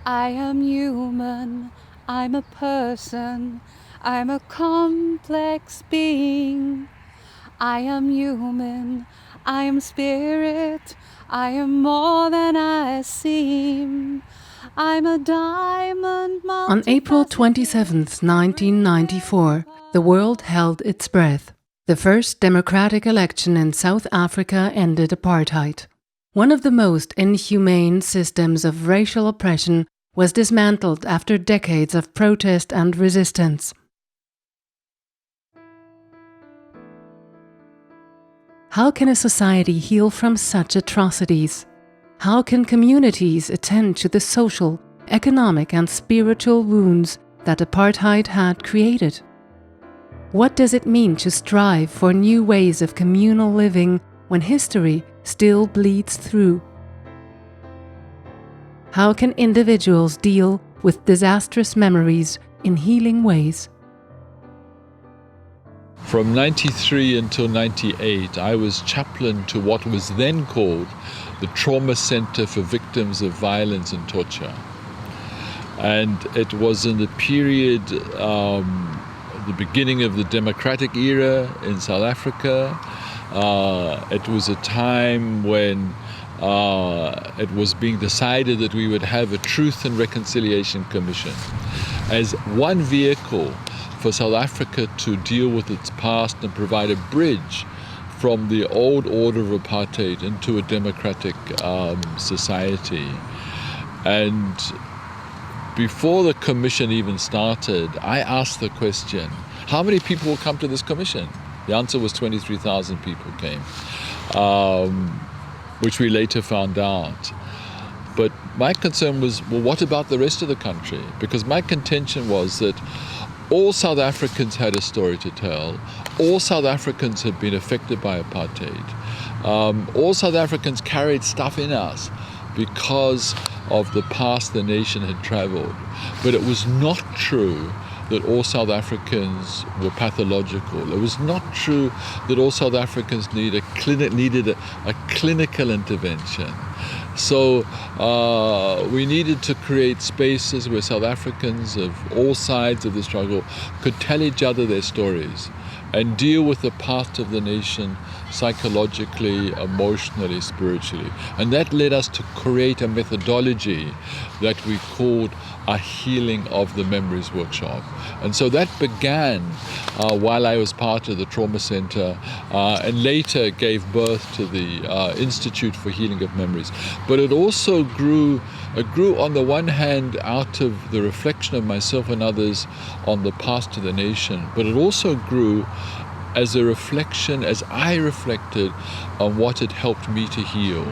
I am human, I'm a person, I'm a complex being. I am human, I am spirit, I am more than I seem. I'm a diamond On April multifaceted. 27th, 1994, the world held its breath. The first democratic election in South Africa ended apartheid. One of the most inhumane systems of racial oppression was dismantled after decades of protest and resistance. How can a society heal from such atrocities? How can communities attend to the social, economic and spiritual wounds that apartheid had created? What does it mean to strive for new ways of communal living when history still bleeds through? How can individuals deal with disastrous memories in healing ways? From 93 until 98, I was chaplain to what was then called the Trauma Center for Victims of Violence and Torture. And it was in the period, the beginning of the democratic era in South Africa. It was a time when it was being decided that we would have a Truth and Reconciliation Commission as one vehicle for South Africa to deal with its past and provide a bridge from the old order of apartheid into a democratic society. And before the commission even started, I asked the question, how many people will come to this commission? The answer was 23,000 people came, which we later found out. But my concern was, well, what about the rest of the country? Because my contention was that all South Africans had a story to tell. All South Africans had been affected by apartheid. All South Africans carried stuff in us because of the past the nation had traveled. But it was not true that all South Africans were pathological. It was not true that all South Africans needed a clinical intervention. So we needed to create spaces where South Africans of all sides of the struggle could tell each other their stories and deal with the past of the nation psychologically, emotionally, spiritually. And that led us to create a methodology that we called a Healing of the Memories workshop. And so that began while I was part of the Trauma Center and later gave birth to the Institute for Healing of Memories. But it also grew on the one hand out of the reflection of myself and others on the past of the nation, but it also grew as a reflection, as I reflected on what had helped me to heal,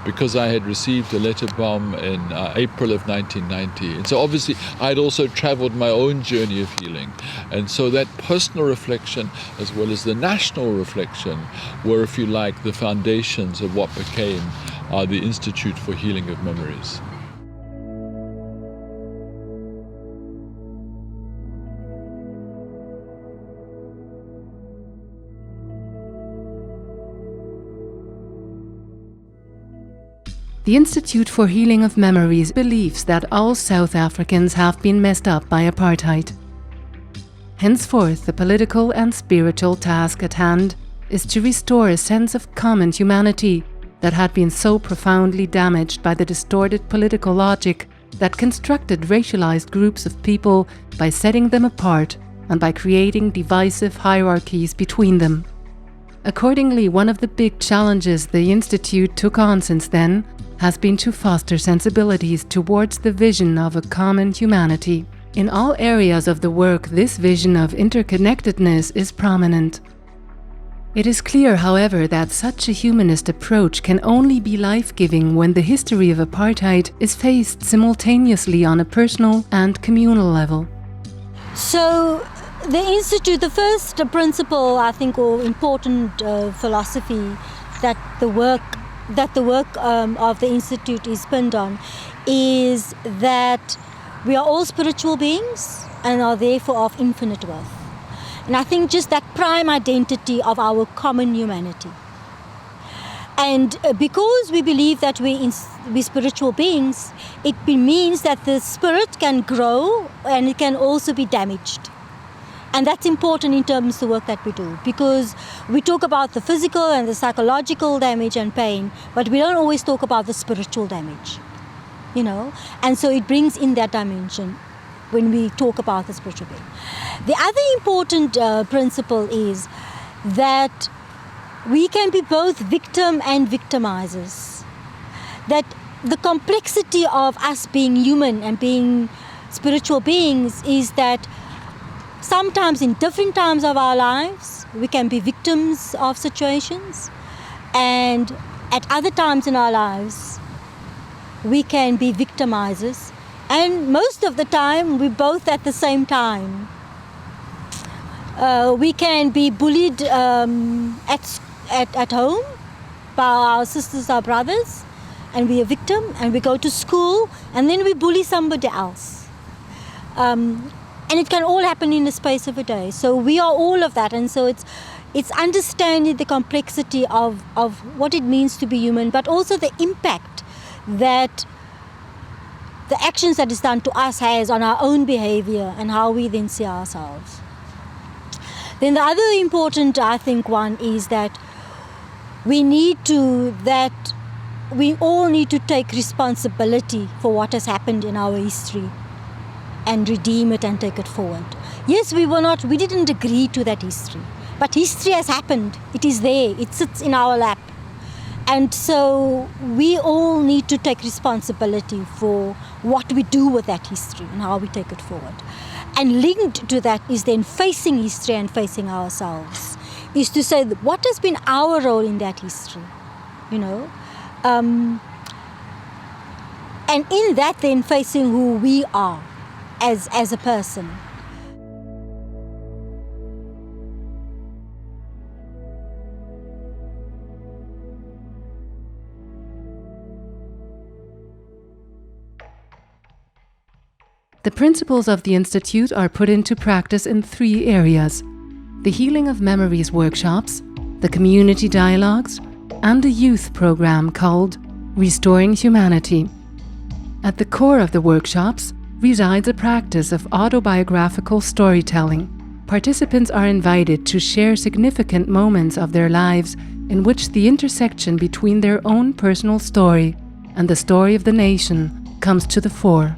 because I had received a letter bomb in April of 1990. And so obviously I'd also traveled my own journey of healing. And so that personal reflection, as well as the national reflection, were, if you like, the foundations of what became the Institute for Healing of Memories. The Institute for Healing of Memories believes that all South Africans have been messed up by apartheid. Henceforth, the political and spiritual task at hand is to restore a sense of common humanity that had been so profoundly damaged by the distorted political logic that constructed racialized groups of people by setting them apart and by creating divisive hierarchies between them. Accordingly, one of the big challenges the Institute took on since then has been to foster sensibilities towards the vision of a common humanity. In all areas of the work, this vision of interconnectedness is prominent. It is clear, however, that such a humanist approach can only be life-giving when the history of apartheid is faced simultaneously on a personal and communal level. So, the Institute, the first principle, I think, or important philosophy that the work of the Institute is pinned on is that we are all spiritual beings and are therefore of infinite worth. And I think just that prime identity of our common humanity. And because we believe that we're spiritual beings, it means that the spirit can grow and it can also be damaged. And that's important in terms of the work that we do, because we talk about the physical and the psychological damage and pain, but we don't always talk about the spiritual damage, And so it brings in that dimension when we talk about the spiritual being. The other important principle is that we can be both victim and victimizers. That the complexity of us being human and being spiritual beings is that sometimes in different times of our lives, we can be victims of situations, and at other times in our lives, we can be victimizers. And most of the time, we're both at the same time. We can be bullied at home by our sisters, our brothers, and we're a victim, and we go to school, and then we bully somebody else. And it can all happen in the space of a day. So we are all of that, and so it's understanding the complexity of what it means to be human, but also the impact that the actions that is done to us has on our own behavior and how we then see ourselves. Then the other important, I think, one is that we all need to take responsibility for what has happened in our history and redeem it and take it forward. Yes, we didn't agree to that history, but history has happened. It is there. It sits in our lap. And so we all need to take responsibility for what we do with that history and how we take it forward. And linked to that is then facing history and facing ourselves, is to say, what has been our role in that history, and in that then facing who we are as a person. The principles of the Institute are put into practice in 3 areas: the Healing of Memories workshops, the community dialogues, and a youth program called Restoring Humanity. At the core of the workshops resides a practice of autobiographical storytelling. Participants are invited to share significant moments of their lives in which the intersection between their own personal story and the story of the nation comes to the fore.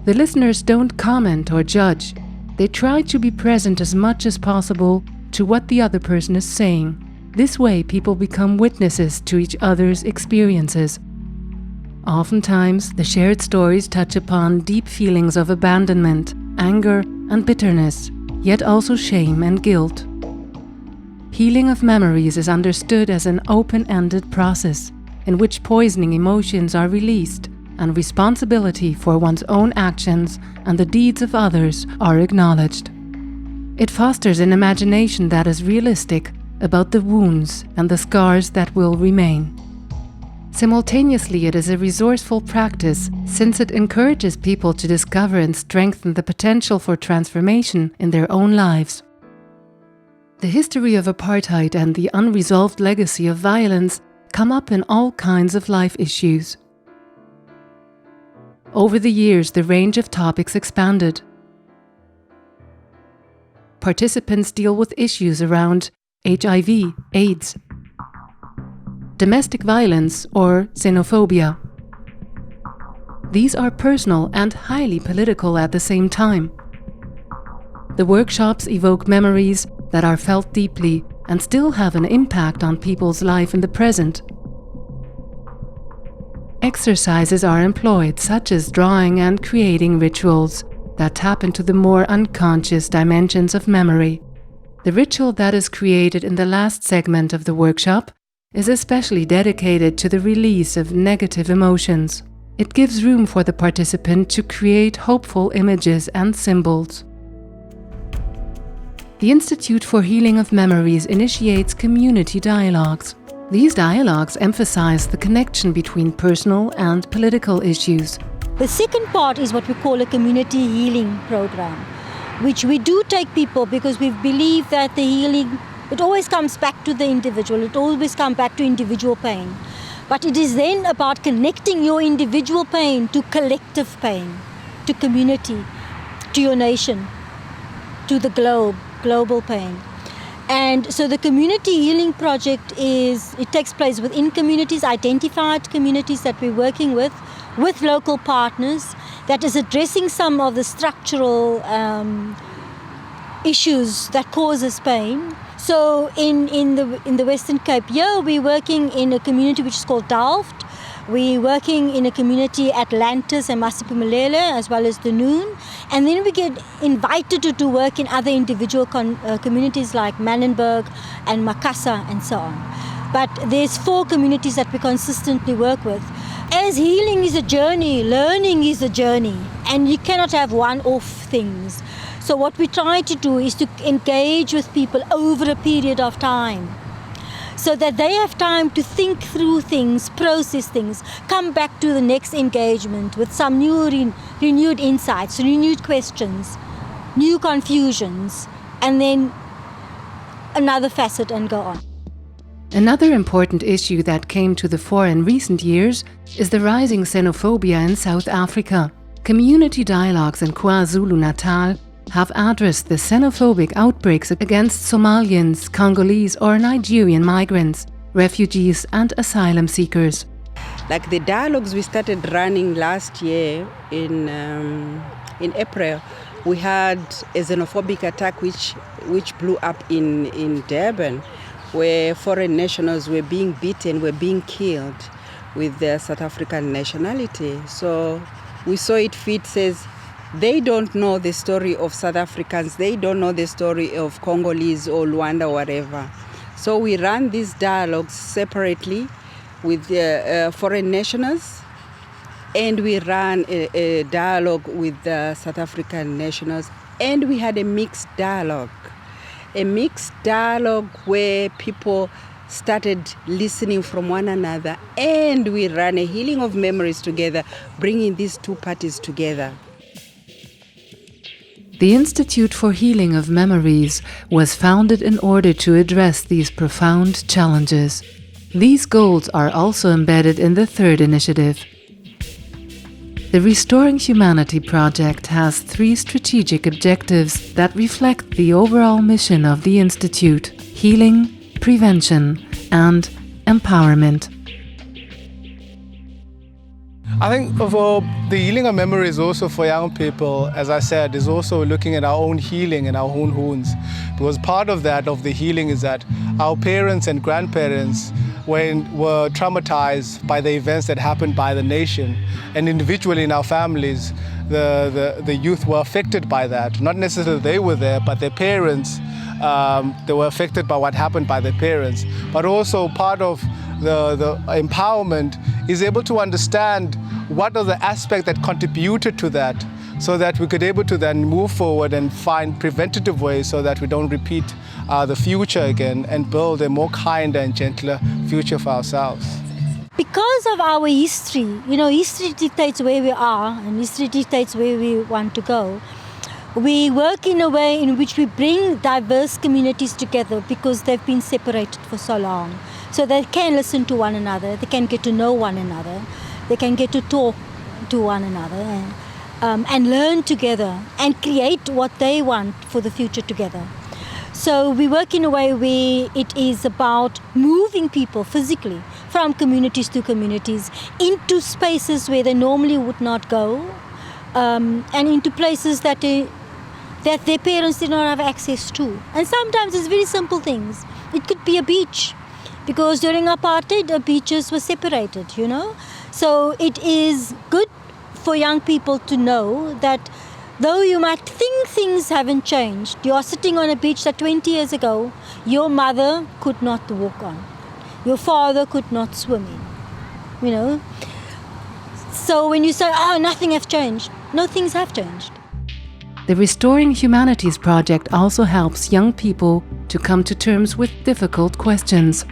The listeners don't comment or judge. They try to be present as much as possible to what the other person is saying. This way, people become witnesses to each other's experiences. Oftentimes, the shared stories touch upon deep feelings of abandonment, anger, and bitterness, yet also shame and guilt. Healing of memories is understood as an open-ended process in which poisoning emotions are released and responsibility for one's own actions and the deeds of others are acknowledged. It fosters an imagination that is realistic about the wounds and the scars that will remain. Simultaneously, it is a resourceful practice since it encourages people to discover and strengthen the potential for transformation in their own lives. The history of apartheid and the unresolved legacy of violence come up in all kinds of life issues. Over the years, the range of topics expanded. Participants deal with issues around HIV, AIDS, domestic violence, or xenophobia. These are personal and highly political at the same time. The workshops evoke memories that are felt deeply and still have an impact on people's life in the present. Exercises are employed, such as drawing and creating rituals that tap into the more unconscious dimensions of memory. The ritual that is created in the last segment of the workshop is especially dedicated to the release of negative emotions. It gives room for the participant to create hopeful images and symbols. The Institute for Healing of Memories initiates community dialogues. These dialogues emphasize the connection between personal and political issues. The second part is what we call a community healing program, which we do take people because we believe that the healing It always comes back to the individual. It always comes back to individual pain. But it is then about connecting your individual pain to collective pain, to community, to your nation, to the global pain. And so the Community Healing Project it takes place within communities, identified communities that we're working with local partners, that is addressing some of the structural issues that causes pain. So in the Western Cape, we're working in a community which is called Delft. We're working in a community Atlantis and Masiphumelele, as well as the Noon. And then we get invited to work in other individual communities like Manenberg and Makassar and so on. But there's 4 communities that we consistently work with. As healing is a journey, learning is a journey, and you cannot have one-off things. So what we try to do is to engage with people over a period of time, so that they have time to think through things, process things, come back to the next engagement with some new renewed insights, renewed questions, new confusions, and then another facet and go on. Another important issue that came to the fore in recent years is the rising xenophobia in South Africa. Community dialogues in KwaZulu-Natal have addressed the xenophobic outbreaks against Somalians, Congolese or Nigerian migrants, refugees and asylum seekers. Like the dialogues we started running last year in April, we had a xenophobic attack which blew up in Durban, where foreign nationals were being beaten, were being killed with their South African nationality. So we saw it fit, says, they don't know the story of South Africans, they don't know the story of Congolese or Rwanda or whatever. So we ran these dialogues separately with foreign nationals, and we ran a dialogue with the South African nationals, and we had a mixed dialogue where people started listening from one another, and we ran a healing of memories together, bringing these 2 parties together. The Institute for Healing of Memories was founded in order to address these profound challenges. These goals are also embedded in the 3rd initiative. The Restoring Humanity project has 3 strategic objectives that reflect the overall mission of the Institute: healing, prevention, and empowerment. I think for the healing of memory is also for young people, as I said, is also looking at our own healing and our own wounds. Because part of that, of the healing, is that our parents and grandparents were traumatized by the events that happened by the nation. And individually in our families, the youth were affected by that. Not necessarily they were there, but their parents, they were affected by what happened by their parents. But also part of the empowerment is able to understand what are the aspects that contributed to that, so that we could able to then move forward and find preventative ways so that we don't repeat the future again and build a more kinder and gentler future for ourselves. Because of our history, history dictates where we are and history dictates where we want to go. We work in a way in which we bring diverse communities together because they've been separated for so long. So they can listen to one another, they can get to know one another, they can get to talk to one another and learn together and create what they want for the future together. So we work in a way where it is about moving people physically from communities to communities into spaces where they normally would not go, and into places that their parents did not have access to. And sometimes it's very simple things. It could be a beach, because during apartheid, the beaches were separated, So it is good for young people to know that though you might think things haven't changed, you're sitting on a beach that 20 years ago, your mother could not walk on. Your father could not swim in, So when you say, nothing has changed, no, things have changed. The Restoring Humanities project also helps young people to come to terms with difficult questions.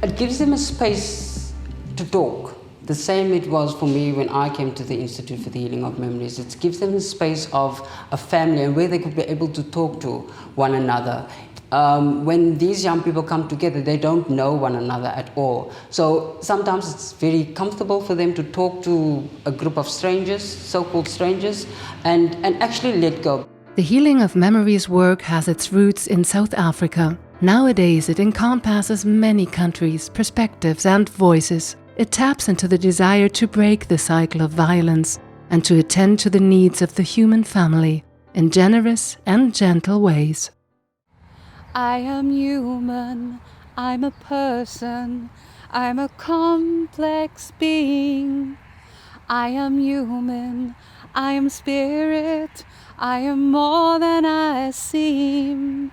It gives them a space to talk. The same it was for me when I came to the Institute for the Healing of Memories. It gives them a space of a family and where they could be able to talk to one another. It when these young people come together, they don't know one another at all. So sometimes it's very comfortable for them to talk to a group of strangers, so-called strangers, and actually let go. The Healing of Memories work has its roots in South Africa. Nowadays, it encompasses many countries, perspectives, and voices. It taps into the desire to break the cycle of violence and to attend to the needs of the human family in generous and gentle ways. I am human, I'm a person, I'm a complex being. I am human, I am spirit, I am more than I seem.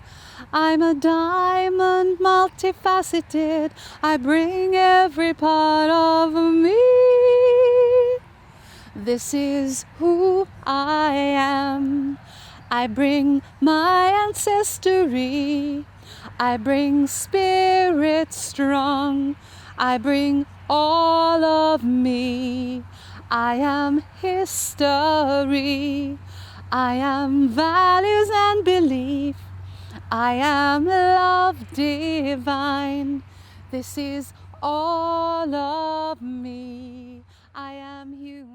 I'm a diamond, multifaceted, I bring every part of me. This is who I am. I bring my ancestry, I bring spirit strong, I bring all of me. I am history, I am values and belief, I am love divine. This is all of me. I am human.